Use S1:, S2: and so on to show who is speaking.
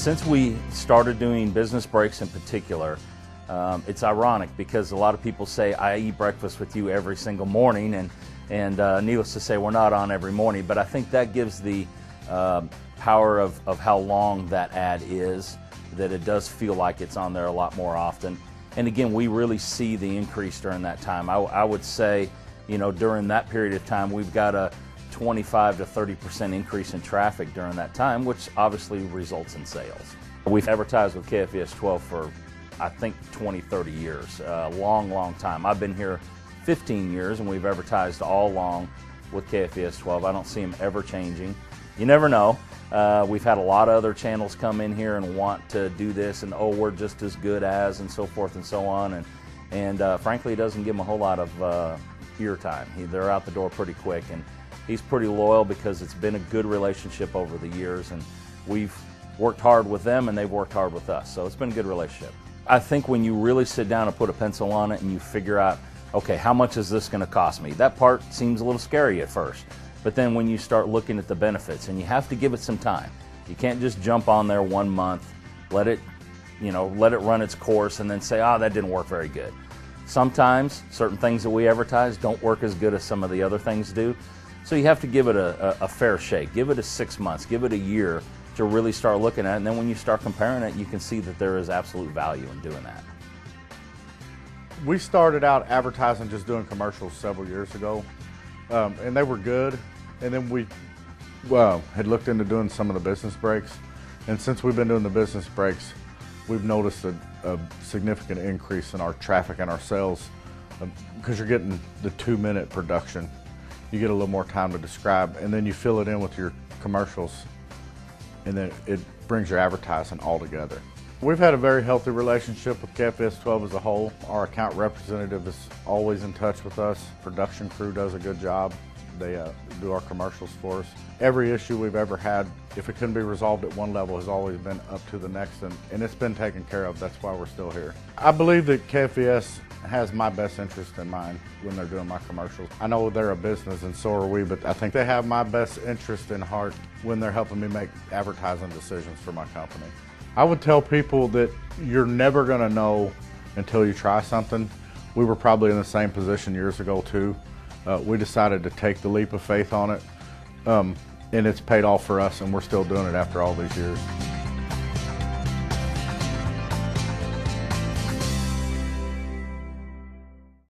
S1: Since we started doing business breaks in particular, it's ironic because a lot of people say, I eat breakfast with you every single morning, and needless to say, we're not on every morning, but I think that gives the power of how long that ad is, that it does feel like it's on there a lot more often. And again, we really see the increase during that time. I would say, you know, during that period of time, we've got a 25 to 30% increase in traffic during that time, which obviously results in sales. We've advertised with KFVS 12 for, I think, 20, 30 years, a long, long time. I've been here 15 years, and we've advertised all along with KFVS 12. I don't see them ever changing. You never know. We've had a lot of other channels come in here and want to do this, and oh, we're just as good as, and so forth and so on. And frankly, it doesn't give them a whole lot of ear time. They're out the door pretty quick, and he's pretty loyal because it's been a good relationship over the years, and we've worked hard with them and they've worked hard with us, so it's been a good relationship. I think when you really sit down and put a pencil on it and you figure out, okay, how much is this going to cost me? That part seems a little scary at first, but then when you start looking at the benefits, and you have to give it some time. You can't just jump on there 1 month, let it run its course, and then say, oh, that didn't work very good. Sometimes certain things that we advertise don't work as good as some of the other things do. So you have to give it a fair shake. Give it a 6 months, give it a year to really start looking at it. And then when you start comparing it, you can see that there is absolute value in doing that.
S2: We started out advertising, just doing commercials several years ago, and they were good. And then we had looked into doing some of the business breaks. And since we've been doing the business breaks, we've noticed a significant increase in our traffic and our sales because you're getting the 2-minute production. You get a little more time to describe, and then you fill it in with your commercials, and then it brings your advertising all together. We've had a very healthy relationship with KFVS 12 as a whole. Our account representative is always in touch with us. Production crew does a good job. They do our commercials for us. Every issue we've ever had, if it couldn't be resolved at one level, has always been up to the next, and it's been taken care of. That's why we're still here. I believe that KFVS has my best interest in mind when they're doing my commercials. I know they're a business, and so are we, but I think they have my best interest in heart when they're helping me make advertising decisions for my company. I would tell people that you're never going to know until you try something. We were probably in the same position years ago too. We decided to take the leap of faith on it, and it's paid off for us, and we're still doing it after all these years.